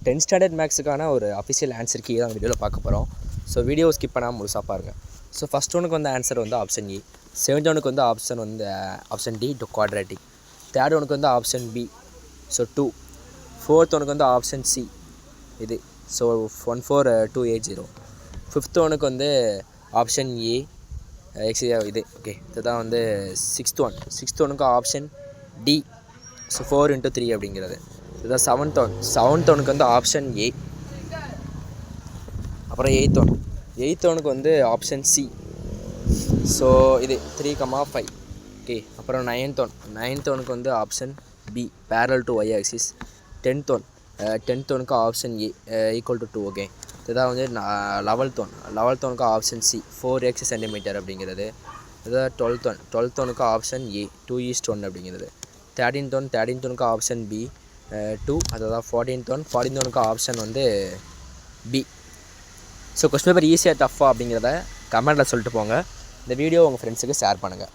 10th standard மேக்ஸுக்கான ஒரு official answer key தான் வீடியோவில் பார்க்க போகிறோம். ஸோ வீடியோ ஸ்கிப் பண்ணாமல் முழுசாக பாருங்கள். ஸோ ஃபஸ்ட் ஒனுக்கு வந்து ஆன்சர் வந்து ஆப்ஷன் ஏ, செகண்ட் ஒனுக்கு வந்து option D to quadratic, third ஒனுக்கு வந்து ஆப்ஷன் பி ஸோ 2, ஃபோர்த் ஒனுக்கு வந்து ஆப்ஷன் சி இது ஸோ 14280, ஃபிஃப்த் ஒனுக்கு வந்து ஆப்ஷன் ஏ இது ஓகே. இதுதான் வந்து சிக்ஸ்த் ஒனுக்கு ஆப்ஷன் டி ஸோ 4 × 3 அப்படிங்கிறது. இதுதான் செவன்த் ஒனுக்கு வந்து ஆப்ஷன் ஏ. அப்புறம் எயித் ஒனுக்கு வந்து ஆப்ஷன் சி ஸோ இது 3,5 ஓகே. அப்புறம் நைன்த் ஒனுக்கு வந்து option B parallel to Y axis. Tenth ஒனுக்கு option A equal to 2 okay. இதுதான் வந்து லெவல்த் ஒனுக்கு ஆப்ஷன் சி 4x சென்டிமீட்டர் அப்படிங்கிறது. இதுதான் டுவெல்த் ஒனுக்கு ஆப்ஷன் ஏ 2:1 அப்படிங்கிறது. தேர்டீன்த் ஒனுக்கு ஆப்ஷன் பி 2, அதுதான் 14th ஒனுக்கு ஆப்ஷன் வந்து பி. ஸோ கொஸ்டின் பேப்பர் ஈஸியாக டஃப்பாக அப்படிங்கிறத கமெண்ட்டில் சொல்லிட்டு போங்க. இந்த வீடியோ உங்கள் ஃப்ரெண்ட்ஸுக்கு ஷேர் பண்ணுங்கள்.